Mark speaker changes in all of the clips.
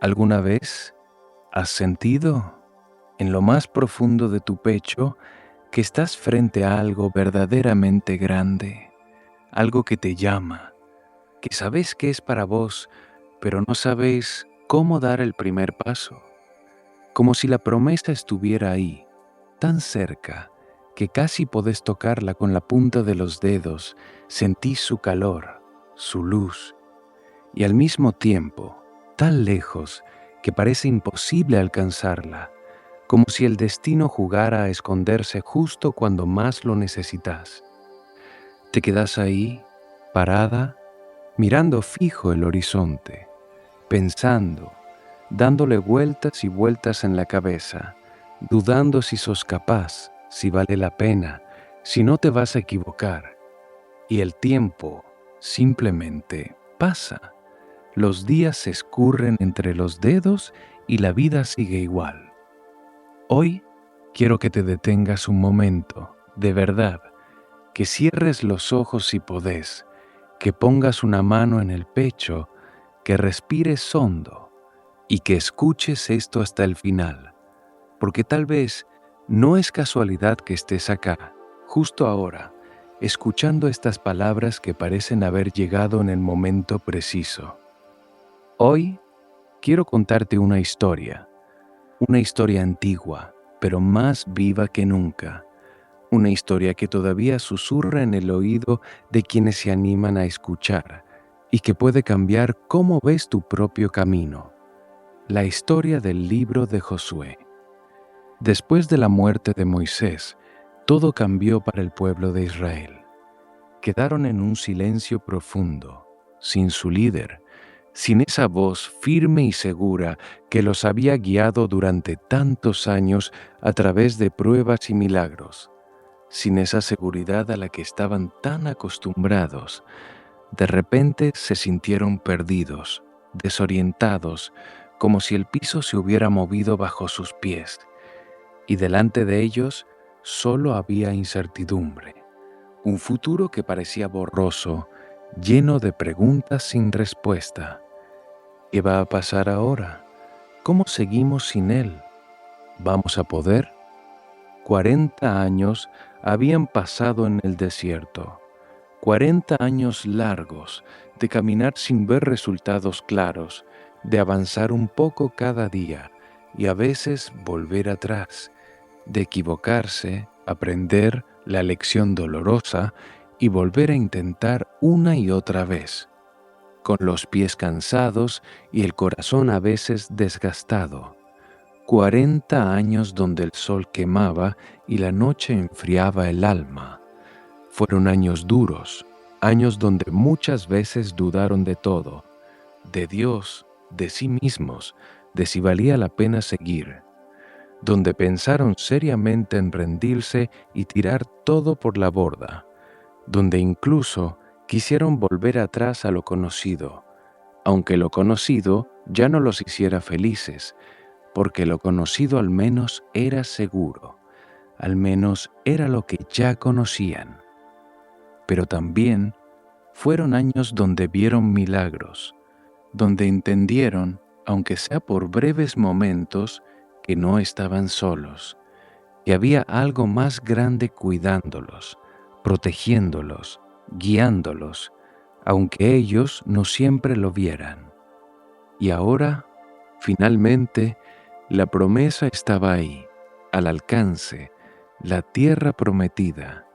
Speaker 1: ¿Alguna vez has sentido en lo más profundo de tu pecho que estás frente a algo verdaderamente grande, algo que te llama, que sabes que es para vos, pero no sabes cómo dar el primer paso? Como si la promesa estuviera ahí, tan cerca, que casi podés tocarla con la punta de los dedos, sentís su calor, su luz, y al mismo tiempo, tan lejos que parece imposible alcanzarla, como si el destino jugara a esconderse justo cuando más lo necesitas. Te quedas ahí, parada, mirando fijo el horizonte, pensando, dándole vueltas y vueltas en la cabeza, dudando si sos capaz, si vale la pena, si no te vas a equivocar. Y el tiempo simplemente pasa. Los días se escurren entre los dedos y la vida sigue igual. Hoy quiero que te detengas un momento, de verdad, que cierres los ojos si podés, que pongas una mano en el pecho, que respires hondo y que escuches esto hasta el final, porque tal vez no es casualidad que estés acá, justo ahora, escuchando estas palabras que parecen haber llegado en el momento preciso. Hoy quiero contarte una historia antigua, pero más viva que nunca, una historia que todavía susurra en el oído de quienes se animan a escuchar y que puede cambiar cómo ves tu propio camino. La historia del libro de Josué. Después de la muerte de Moisés, todo cambió para el pueblo de Israel. Quedaron en un silencio profundo, sin su líder, sin esa voz firme y segura que los había guiado durante tantos años a través de pruebas y milagros, sin esa seguridad a la que estaban tan acostumbrados. De repente se sintieron perdidos, desorientados, como si el piso se hubiera movido bajo sus pies, y delante de ellos solo había incertidumbre, un futuro que parecía borroso, lleno de preguntas sin respuesta. ¿Qué va a pasar ahora? ¿Cómo seguimos sin él? ¿Vamos a poder? 40 años habían pasado en el desierto. 40 años largos de caminar sin ver resultados claros, de avanzar un poco cada día y a veces volver atrás, de equivocarse, aprender la lección dolorosa y volver a intentar una y otra vez, con los pies cansados y el corazón a veces desgastado. 40 años donde el sol quemaba y la noche enfriaba el alma. Fueron años duros, años donde muchas veces dudaron de todo, de Dios, de sí mismos, de si valía la pena seguir, donde pensaron seriamente en rendirse y tirar todo por la borda, donde incluso quisieron volver atrás a lo conocido, aunque lo conocido ya no los hiciera felices, porque lo conocido al menos era seguro, al menos era lo que ya conocían. Pero también fueron años donde vieron milagros, donde entendieron, aunque sea por breves momentos, que no estaban solos, que había algo más grande cuidándolos, protegiéndolos, guiándolos, aunque ellos no siempre lo vieran. Y ahora, finalmente, la promesa estaba ahí, al alcance, la tierra prometida,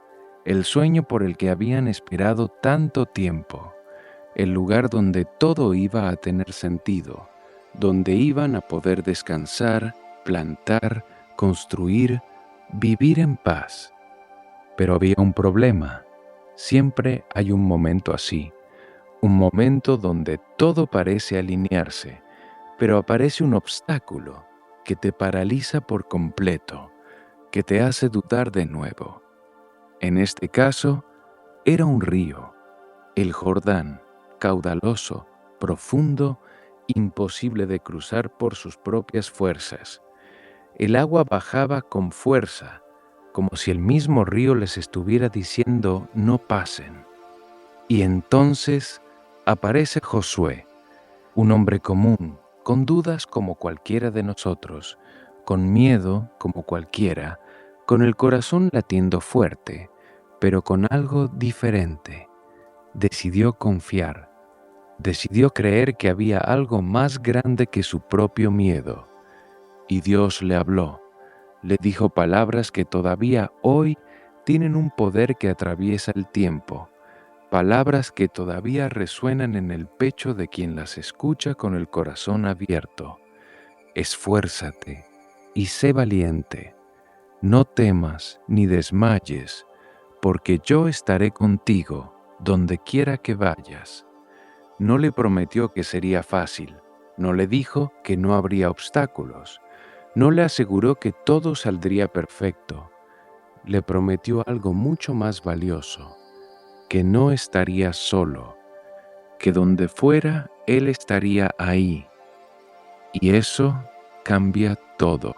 Speaker 1: el sueño por el que habían esperado tanto tiempo, el lugar donde todo iba a tener sentido, donde iban a poder descansar, plantar, construir, vivir en paz. Pero había un problema. Siempre hay un momento así, un momento donde todo parece alinearse, pero aparece un obstáculo que te paraliza por completo, que te hace dudar de nuevo. En este caso, era un río, el Jordán, caudaloso, profundo, imposible de cruzar por sus propias fuerzas. El agua bajaba con fuerza, como si el mismo río les estuviera diciendo no pasen. Y entonces aparece Josué, un hombre común, con dudas como cualquiera de nosotros, con miedo como cualquiera, con el corazón latiendo fuerte, pero con algo diferente. Decidió confiar, decidió creer que había algo más grande que su propio miedo. Y Dios le habló, le dijo palabras que todavía hoy tienen un poder que atraviesa el tiempo, palabras que todavía resuenan en el pecho de quien las escucha con el corazón abierto. Esfuérzate y sé valiente. No temas ni desmayes, porque yo estaré contigo donde quiera que vayas. No le prometió que sería fácil, no le dijo que no habría obstáculos, no le aseguró que todo saldría perfecto. Le prometió algo mucho más valioso, que no estaría solo, que donde fuera Él estaría ahí. Y eso cambia todo,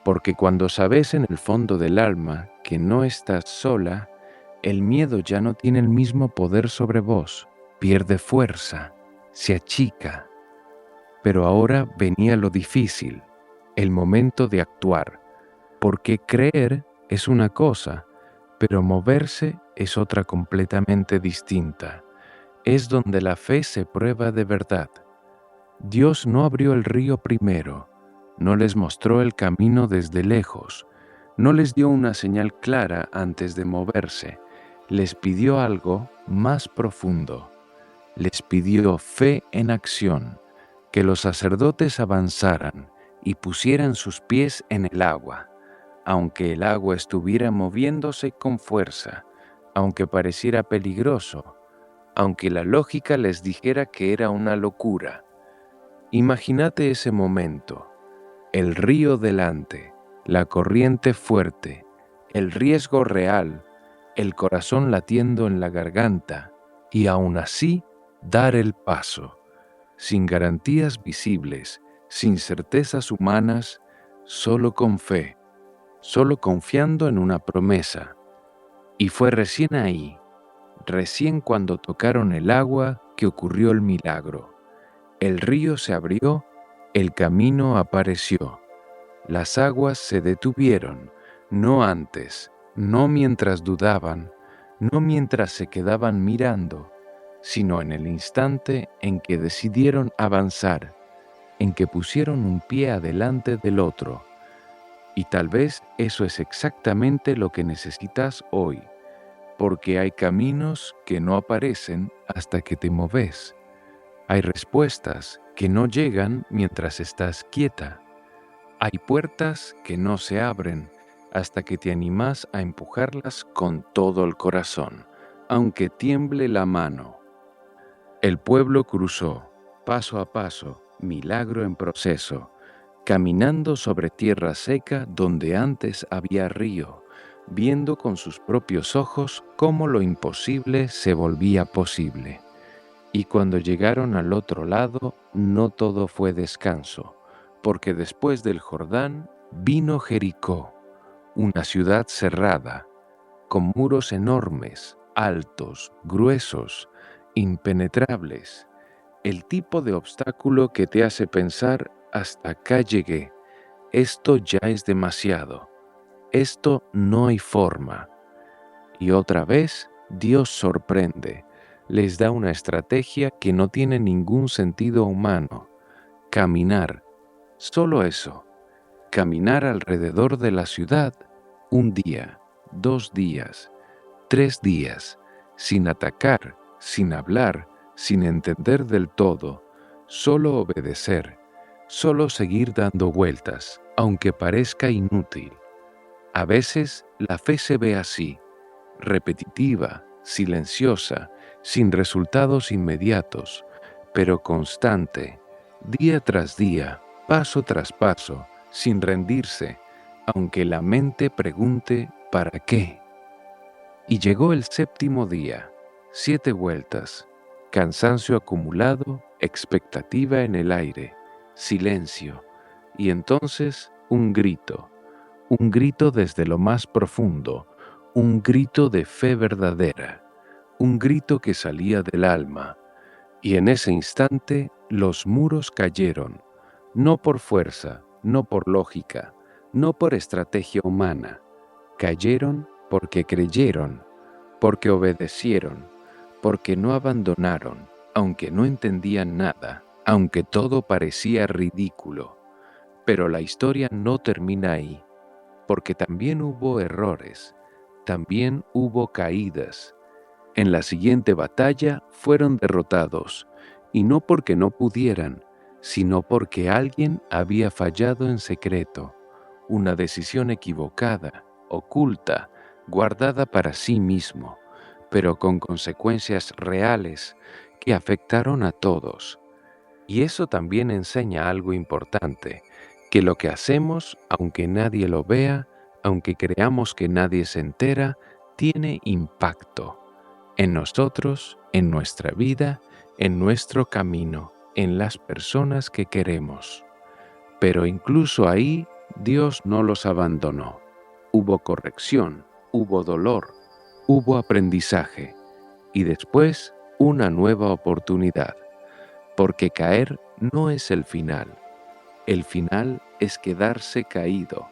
Speaker 1: porque cuando sabes en el fondo del alma que no estás sola, el miedo ya no tiene el mismo poder sobre vos, pierde fuerza, se achica. Pero ahora venía lo difícil, el momento de actuar, porque creer es una cosa, pero moverse es otra completamente distinta. Es donde la fe se prueba de verdad. Dios no abrió el río primero, no les mostró el camino desde lejos, no les dio una señal clara antes de moverse, les pidió algo más profundo, les pidió fe en acción, que los sacerdotes avanzaran y pusieran sus pies en el agua, aunque el agua estuviera moviéndose con fuerza, aunque pareciera peligroso, aunque la lógica les dijera que era una locura. Imagínate ese momento, el río delante, la corriente fuerte, el riesgo real, el corazón latiendo en la garganta, y aún así dar el paso, sin garantías visibles, sin certezas humanas, solo con fe, solo confiando en una promesa. Y fue recién ahí, recién cuando tocaron el agua, que ocurrió el milagro. El río se abrió, el camino apareció. Las aguas se detuvieron, no antes, no mientras dudaban, no mientras se quedaban mirando, sino en el instante en que decidieron avanzar, en que pusieron un pie adelante del otro. Y tal vez eso es exactamente lo que necesitas hoy, porque hay caminos que no aparecen hasta que te moves. Hay respuestas que no llegan mientras estás quieta. Hay puertas que no se abren hasta que te animas a empujarlas con todo el corazón, aunque tiemble la mano. El pueblo cruzó, paso a paso, milagro en proceso, caminando sobre tierra seca donde antes había río, viendo con sus propios ojos cómo lo imposible se volvía posible. Y cuando llegaron al otro lado, no todo fue descanso, porque después del Jordán vino Jericó, una ciudad cerrada, con muros enormes, altos, gruesos, impenetrables, el tipo de obstáculo que te hace pensar: hasta acá llegué, esto ya es demasiado, esto no hay forma. Y otra vez Dios sorprende, les da una estrategia que no tiene ningún sentido humano: caminar, solo eso, caminar alrededor de la ciudad un día, 2 días, 3 días, sin atacar, sin hablar, sin entender del todo, solo obedecer, solo seguir dando vueltas, aunque parezca inútil. A veces la fe se ve así, repetitiva, silenciosa, sin resultados inmediatos, pero constante, día tras día, paso tras paso, sin rendirse, aunque la mente pregunte ¿para qué? Y llegó el 7º día, 7 vueltas, cansancio acumulado, expectativa en el aire, silencio, y entonces un grito desde lo más profundo, un grito de fe verdadera, un grito que salía del alma, Y en ese instante los muros cayeron, no por fuerza, no por lógica, no por estrategia humana. Cayeron porque creyeron, porque obedecieron, porque no abandonaron, aunque no entendían nada, aunque todo parecía ridículo. Pero la historia no termina ahí, porque también hubo errores, también hubo caídas. En la siguiente batalla fueron derrotados, y no porque no pudieran, sino porque alguien había fallado en secreto, una decisión equivocada, oculta, guardada para sí mismo, pero con consecuencias reales que afectaron a todos. Y eso también enseña algo importante, que lo que hacemos, aunque nadie lo vea, aunque creamos que nadie se entera, tiene impacto en nosotros, en nuestra vida, en nuestro camino, en las personas que queremos. Pero incluso ahí, Dios no los abandonó. Hubo corrección, hubo dolor, hubo aprendizaje y después una nueva oportunidad. Porque caer no es el final. El final es quedarse caído,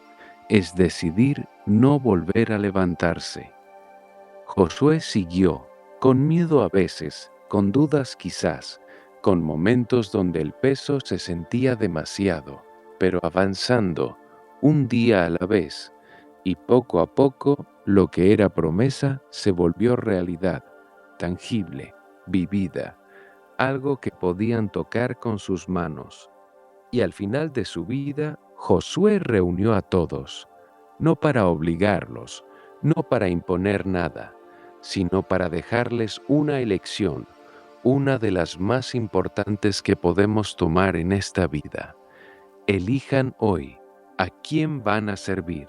Speaker 1: es decidir no volver a levantarse. Josué siguió, con miedo a veces, con dudas quizás, con momentos donde el peso se sentía demasiado, pero avanzando, un día a la vez, y poco a poco lo que era promesa se volvió realidad, tangible, vivida, algo que podían tocar con sus manos. Y al final de su vida, Josué reunió a todos, no para obligarlos, no para imponer nada, sino para dejarles una elección, una de las más importantes que podemos tomar en esta vida. Elijan hoy a quién van a servir,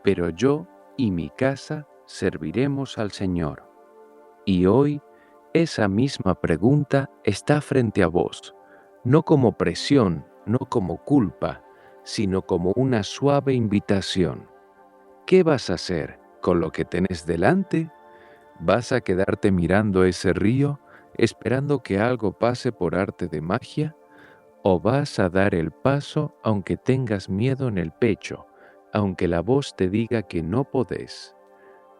Speaker 1: pero yo y mi casa serviremos al Señor. Y hoy esa misma pregunta está frente a vos, no como presión, no como culpa, sino como una suave invitación. ¿Qué vas a hacer con lo que tenés delante? ¿Vas a quedarte mirando ese río, esperando que algo pase por arte de magia? ¿O vas a dar el paso aunque tengas miedo en el pecho, aunque la voz te diga que no podés?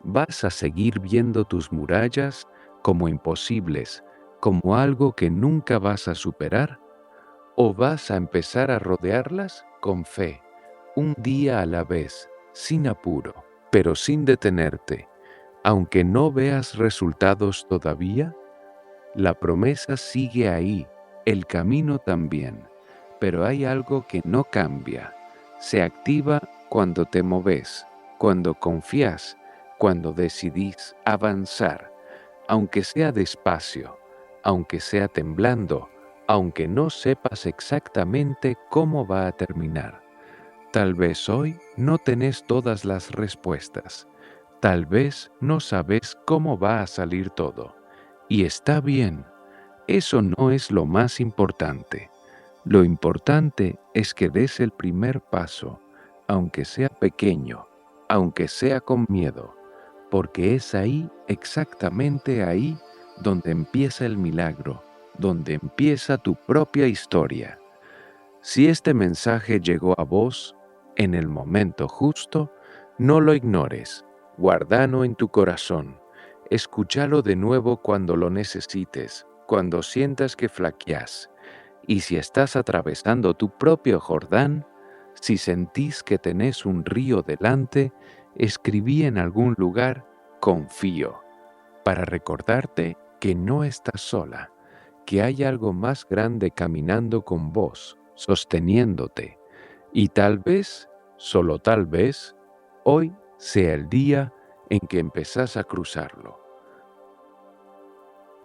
Speaker 1: ¿Vas a seguir viendo tus murallas como imposibles, como algo que nunca vas a superar? ¿O vas a empezar a rodearlas con fe, un día a la vez, sin apuro, pero sin detenerte? Aunque no veas resultados todavía, la promesa sigue ahí, el camino también, pero hay algo que no cambia. Se activa cuando te moves, cuando confías, cuando decidís avanzar, aunque sea despacio, aunque sea temblando, aunque no sepas exactamente cómo va a terminar. Tal vez hoy no tenés todas las respuestas. Tal vez no sabes cómo va a salir todo. Y está bien, eso no es lo más importante. Lo importante es que des el primer paso, aunque sea pequeño, aunque sea con miedo, porque es ahí, exactamente ahí, donde empieza el milagro, donde empieza tu propia historia. Si este mensaje llegó a vos en el momento justo, no lo ignores, guárdalo en tu corazón, escúchalo de nuevo cuando lo necesites, cuando sientas que flaqueás. Y si estás atravesando tu propio Jordán, si sentís que tenés un río delante, escribí en algún lugar, confío, para recordarte que no estás sola, que hay algo más grande caminando con vos, sosteniéndote, y tal vez, solo tal vez, hoy sea el día en que empezás a cruzarlo.